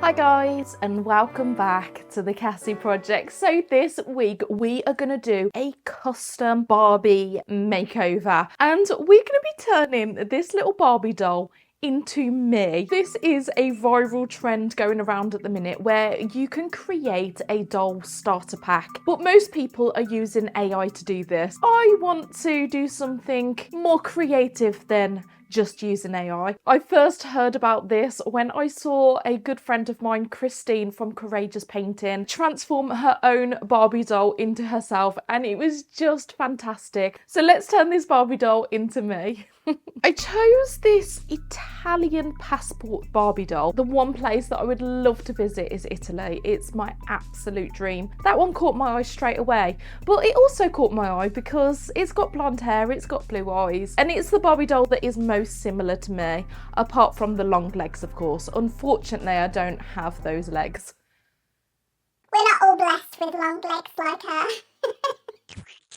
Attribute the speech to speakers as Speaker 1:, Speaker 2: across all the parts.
Speaker 1: Hi guys, and welcome back to the Cassie Project. So this week we are going to do a custom Barbie makeover, and we're going to be turning this little Barbie doll into me. This is a viral trend going around at the minute where you can create a doll starter pack, but most people are using AI to do this. I want to do something more creative than just using AI. I first heard about this when I saw a good friend of mine, Christine from Courageous Painting, transform her own Barbie doll into herself, and it was just fantastic. So let's turn this Barbie doll into me. I chose this Italian passport Barbie doll. The one place that I would love to visit is Italy. It's my absolute dream. That one caught my eye straight away, but it also caught my eye because it's got blonde hair, it's got blue eyes, and it's the Barbie doll that is most similar to me, apart from the long legs, of course. Unfortunately, I don't have those legs.
Speaker 2: We're not all blessed with long legs like her.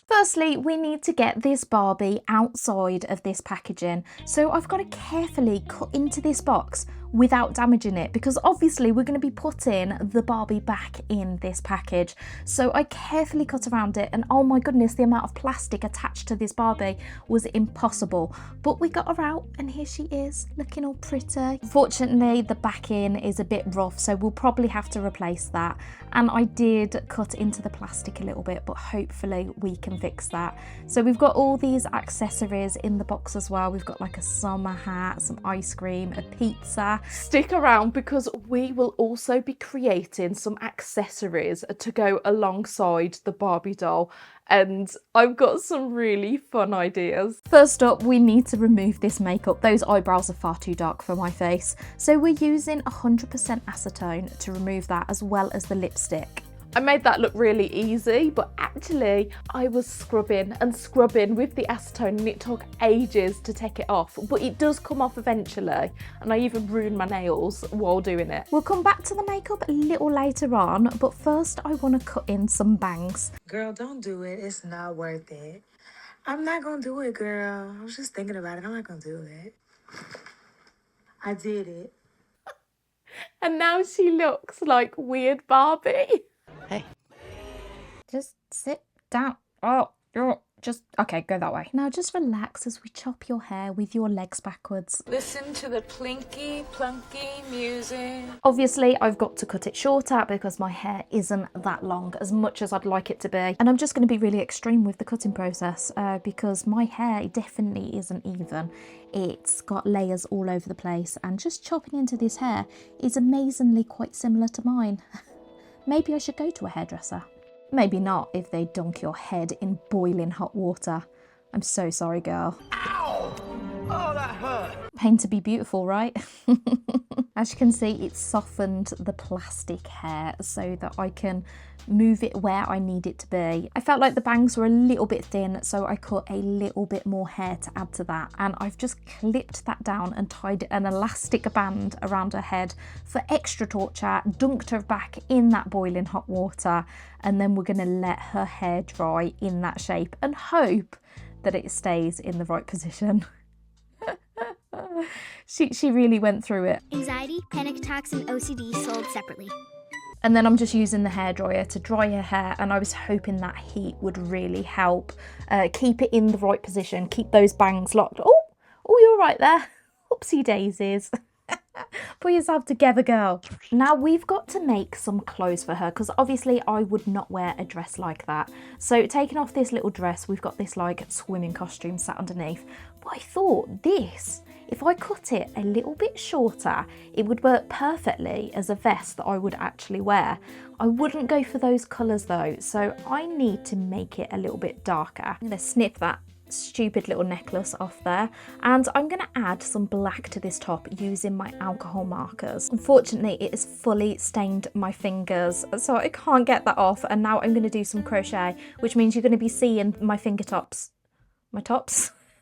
Speaker 1: Firstly, we need to get this Barbie outside of this packaging. So I've got to carefully cut into this box without damaging it, because obviously we're going to be putting the Barbie back in this package. So I carefully cut around it, and oh my goodness, the amount of plastic attached to this Barbie was impossible. But we got her out, and here she is, looking all pretty. Fortunately, the backing is a bit rough, so we'll probably have to replace that. And I did cut into the plastic a little bit, but hopefully we can fix that. So we've got all these accessories in the box as well. We've got like a summer hat, some ice cream, a pizza. Stick around because we will also be creating some accessories to go alongside the Barbie doll, and I've got some really fun ideas. First up, we need to remove this makeup. Those eyebrows are far too dark for my face, so we're using 100% acetone to remove that, as well as the lipstick. I made that look really easy, but actually I was scrubbing and scrubbing with the acetone, and it took ages to take it off, but it does come off eventually, and I even ruined my nails while doing it. We'll come back to the makeup a little later on, but first I want to cut in some bangs.
Speaker 3: Girl, don't do it. It's not worth it. I'm not gonna do it, girl. I was just thinking about it. I'm not gonna do it. I did it.
Speaker 1: And now she looks like weird Barbie.
Speaker 4: Hey.
Speaker 1: Just sit down. Oh, you're just okay, go that way. Now just relax as we chop your hair with your legs backwards.
Speaker 4: Listen to the plinky plunky music.
Speaker 1: Obviously, I've got to cut it shorter because my hair isn't that long, as much as I'd like it to be. And I'm just going to be really extreme with the cutting process because my hair definitely isn't even. It's got layers all over the place, and just chopping into this hair is amazingly quite similar to mine. Maybe I should go to a hairdresser. Maybe not if they dunk your head in boiling hot water. I'm so sorry, girl.
Speaker 4: Ow! Oh, that hurt.
Speaker 1: Pain to be beautiful, right? As you can see, it's softened the plastic hair so that I can move it where I need it to be. I felt like the bangs were a little bit thin, so I cut a little bit more hair to add to that. And I've just clipped that down and tied an elastic band around her head for extra torture, dunked her back in that boiling hot water, and then we're gonna let her hair dry in that shape and hope that it stays in the right position. She really went through it.
Speaker 2: Anxiety, panic attacks, and OCD sold separately.
Speaker 1: And then I'm just using the hairdryer to dry her hair, and I was hoping that heat would really help keep it in the right position, keep those bangs locked. Oh, you're right there. Oopsie daisies. Put yourself together, girl. Now we've got to make some clothes for her, because obviously I would not wear a dress like that. So taking off this little dress, we've got this like swimming costume sat underneath. But I thought this, if I cut it a little bit shorter, it would work perfectly as a vest that I would actually wear. I wouldn't go for those colours though, so I need to make it a little bit darker. I'm going to snip that stupid little necklace off there, and I'm going to add some black to this top using my alcohol markers. Unfortunately, it has fully stained my fingers, so I can't get that off, and now I'm going to do some crochet, which means you're going to be seeing my fingertips.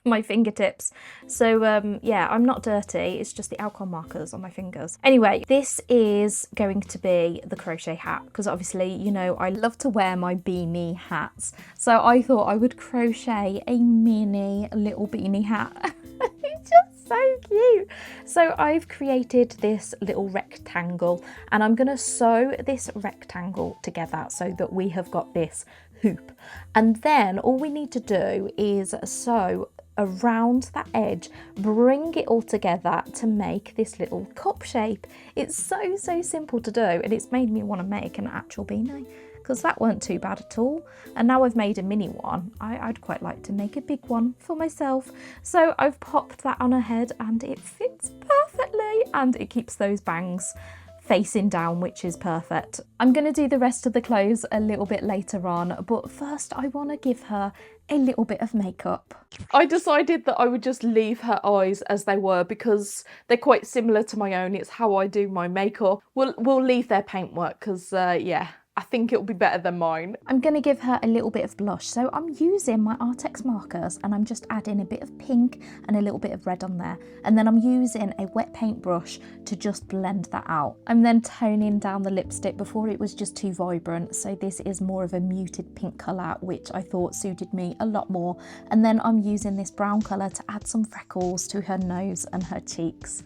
Speaker 1: My fingertips. So yeah, I'm not dirty, it's just the alcohol markers on my fingers. Anyway, this is going to be the crochet hat, because obviously, you know, I love to wear my beanie hats. So I thought I would crochet a mini little beanie hat. It just So cute. So I've created this little rectangle and I'm going to sew this rectangle together so that we have got this hoop. And then all we need to do is sew around that edge, bring it all together to make this little cup shape. It's so simple to do, and it's made me want to make an actual beanie, because that weren't too bad at all. And now I've made a mini one, I'd quite like to make a big one for myself. So I've popped that on her head and it fits perfectly, and it keeps those bangs facing down, which is perfect. I'm going to do the rest of the clothes a little bit later on, but first I want to give her a little bit of makeup. I decided that I would just leave her eyes as they were because they're quite similar to my own. It's how I do my makeup. We'll leave their paintwork because yeah, I think it'll be better than mine. I'm going to give her a little bit of blush. So I'm using my Artex markers and I'm just adding a bit of pink and a little bit of red on there. And then I'm using a wet paint brush to just blend that out. I'm then toning down the lipstick. Before it was just too vibrant. So this is more of a muted pink colour, which I thought suited me a lot more. And then I'm using this brown colour to add some freckles to her nose and her cheeks.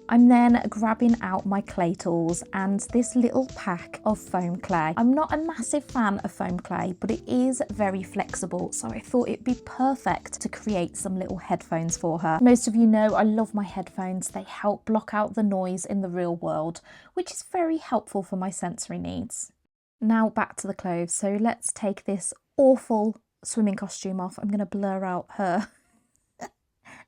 Speaker 1: I'm then grabbing out my clay tools and this little pack of foam clay. I'm not a massive fan of foam clay, but it is very flexible, so I thought it'd be perfect to create some little headphones for her. Most of you know I love my headphones. They help block out the noise in the real world, which is very helpful for my sensory needs. Now back to the clothes. So let's take this awful swimming costume off. I'm going to blur out her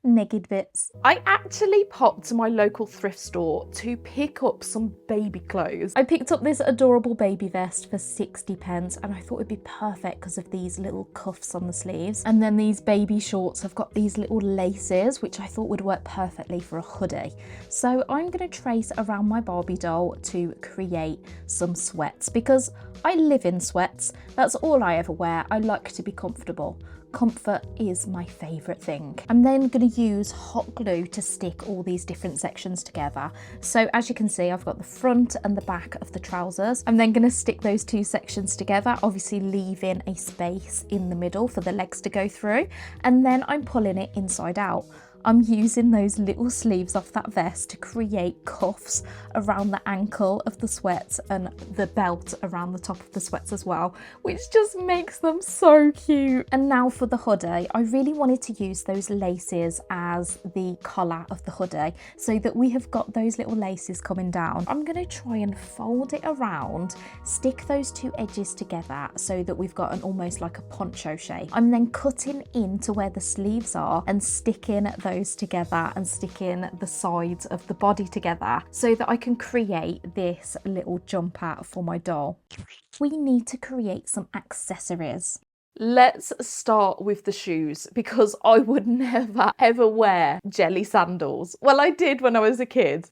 Speaker 1: naked bits. I actually popped to my local thrift store to pick up some baby clothes. I picked up this adorable baby vest for 60p and I thought it'd be perfect because of these little cuffs on the sleeves. And then these baby shorts have got these little laces, which I thought would work perfectly for a hoodie. So I'm going to trace around my Barbie doll to create some sweats because I live in sweats. That's all I ever wear. I like to be comfortable. Comfort is my favourite thing. I'm then going to use hot glue to stick all these different sections together. So as you can see, I've got the front and the back of the trousers. I'm then going to stick those two sections together, obviously leaving a space in the middle for the legs to go through. And then I'm pulling it inside out. I'm using those little sleeves off that vest to create cuffs around the ankle of the sweats and the belt around the top of the sweats as well, which just makes them so cute. And now for the hoodie, I really wanted to use those laces as the collar of the hoodie so that we have got those little laces coming down. I'm going to try and fold it around, stick those two edges together so that we've got an almost like a poncho shape. I'm then cutting into where the sleeves are and sticking those together and sticking the sides of the body together so that I can create this little jumper for my doll. We need to create some accessories. Let's start with the shoes because I would never ever wear jelly sandals. Well, I did when I was a kid.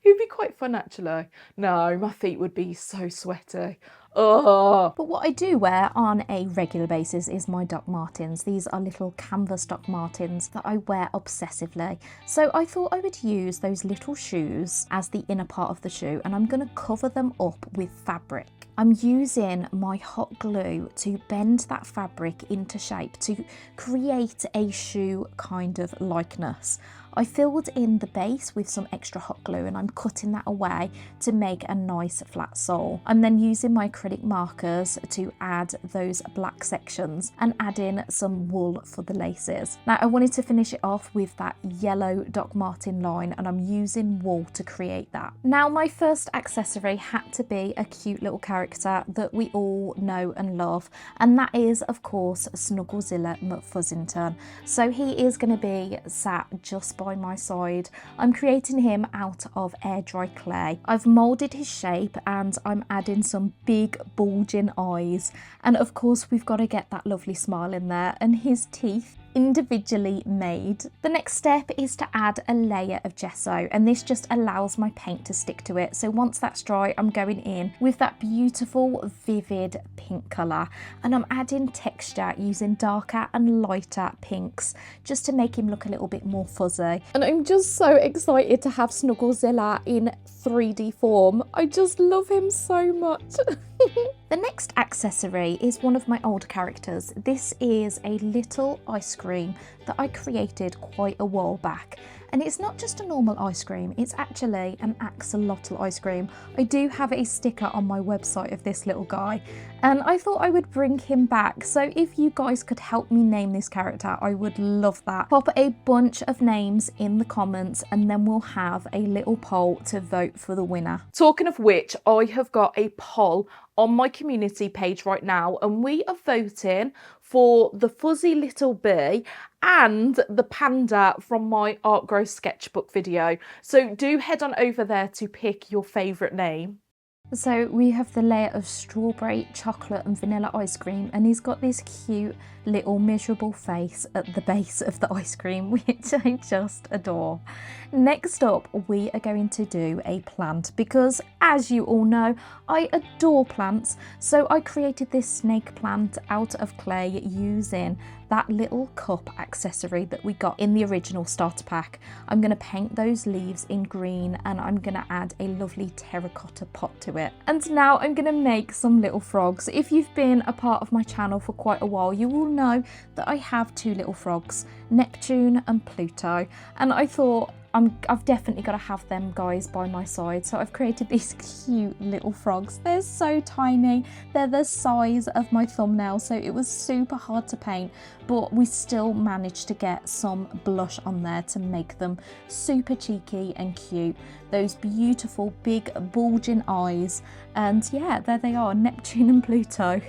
Speaker 1: It'd be quite fun actually. No, my feet would be so sweaty. Oh. But what I do wear on a regular basis is my Doc Martens. These are little canvas Doc Martens that I wear obsessively. So I thought I would use those little shoes as the inner part of the shoe and I'm going to cover them up with fabric. I'm using my hot glue to bend that fabric into shape to create a shoe kind of likeness. I filled in the base with some extra hot glue and I'm cutting that away to make a nice flat sole. I'm then using my acrylic markers to add those black sections and add in some wool for the laces. Now I wanted to finish it off with that yellow Doc Marten line and I'm using wool to create that. Now my first accessory had to be a cute little character that we all know and love, and that is of course Snugglezilla McFuzzington. So he is going to be sat just by my side. I'm creating him out of air dry clay. I've moulded his shape and I'm adding some big bulging eyes, and of course we've got to get that lovely smile in there and his teeth individually made. The next step is to add a layer of gesso, and this just allows my paint to stick to it. So once that's dry, I'm going in with that beautiful vivid pink colour and I'm adding texture using darker and lighter pinks just to make him look a little bit more fuzzy. And I'm just so excited to have Snugglezilla in 3D form. I just love him so much. The next accessory is one of my old characters. This is a little ice cream that I created quite a while back, And it's not just a normal ice cream, it's actually an axolotl ice cream. I do have a sticker on my website of this little guy, and I thought I would bring him back. So if you guys could help me name this character, I would love that. Pop a bunch of names in the comments and then we'll have a little poll to vote for the winner. Talking of which, I have got a poll on my community page right now, and we are voting for the fuzzy little bee and the panda from my Art Grow sketchbook video. So do head on over there to pick your favourite name. So we have the layer of strawberry, chocolate and vanilla ice cream, and he's got this cute little miserable face at the base of the ice cream, which I just adore. Next up, we are going to do a plant because, as you all know, I adore plants. So I created this snake plant out of clay using that little cup accessory that we got in the original starter pack. I'm going to paint those leaves in green and I'm going to add a lovely terracotta pot to it. And now I'm going to make some little frogs. If you've been a part of my channel for quite a while, you will know that I have two little frogs, Neptune and Pluto, and I thought I've definitely got to have them guys by my side. So I've created these cute little frogs. They're so tiny. They're the size of my thumbnail, so it was super hard to paint, but we still managed to get some blush on there to make them super cheeky and cute. Those beautiful big bulging eyes, and yeah, there they are, Neptune and Pluto.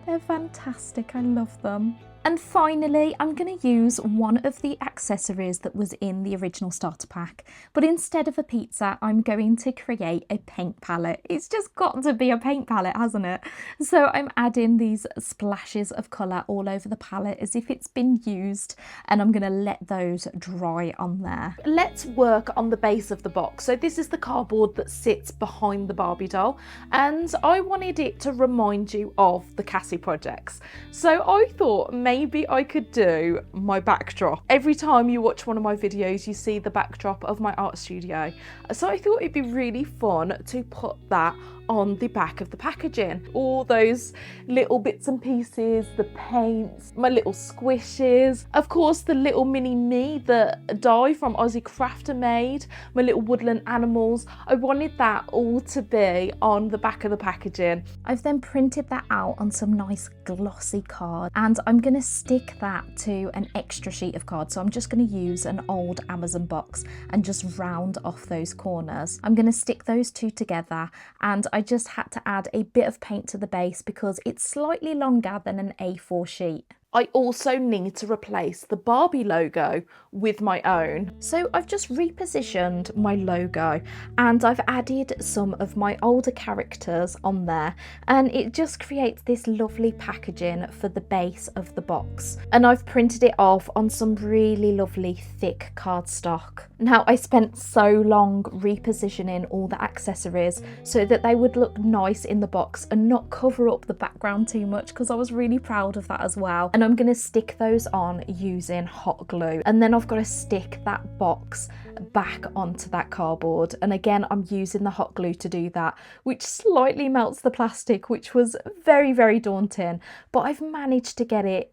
Speaker 1: They're fantastic, I love them. And finally, I'm going to use one of the accessories that was in the original starter pack, but instead of a pizza, I'm going to create a paint palette. It's just got to be a paint palette, hasn't it? So I'm adding these splashes of colour all over the palette as if it's been used, and I'm going to let those dry on there. Let's work on the base of the box. So this is the cardboard that sits behind the Barbie doll, and I wanted it to remind you of the Cassie projects. So I thought maybe I could do my backdrop. Every time you watch one of my videos, you see the backdrop of my art studio. So I thought it'd be really fun to put that on the back of the packaging. All those little bits and pieces, the paints, my little squishes, of course the little mini me that Di from Aussie Crafter made, my little woodland animals. I wanted that all to be on the back of the packaging. I've then printed that out on some nice glossy card, and I'm going to stick that to an extra sheet of card. So I'm just going to use an old Amazon box and just round off those corners. I'm going to stick those two together, and I just had to add a bit of paint to the base because it's slightly longer than an A4 sheet. I also need to replace the Barbie logo with my own. So I've just repositioned my logo and I've added some of my older characters on there, and it just creates this lovely packaging for the base of the box. And I've printed it off on some really lovely thick cardstock. Now, I spent so long repositioning all the accessories so that they would look nice in the box and not cover up the background too much, because I was really proud of that as well. And I'm going to stick those on using hot glue, and then I've got to stick that box back onto that cardboard, and again I'm using the hot glue to do that, which slightly melts the plastic, which was very, very daunting, but I've managed to get it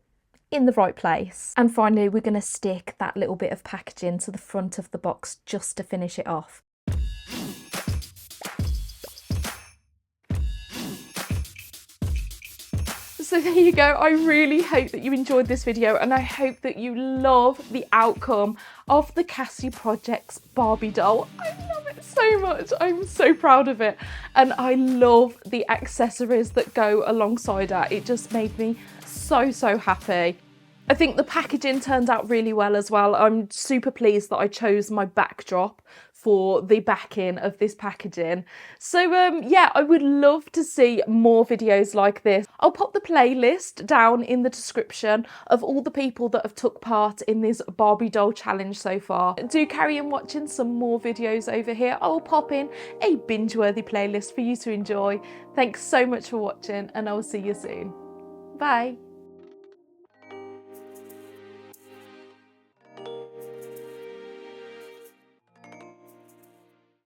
Speaker 1: in the right place. And finally we're going to stick that little bit of packaging to the front of the box just to finish it off. So there you go. I really hope that you enjoyed this video, and I hope that you love the outcome of the Cassie Projects Barbie doll. I love it so much. I'm so proud of it, and I love the accessories that go alongside it. It just made me so happy. I think the packaging turned out really well as well. I'm super pleased that I chose my backdrop for the backing of this packaging. So yeah, I would love to see more videos like this. I'll pop the playlist down in the description of all the people that have took part in this Barbie doll challenge so far. Do carry on watching some more videos over here. I'll pop in a binge-worthy playlist for you to enjoy. Thanks so much for watching, and I will see you soon. Bye.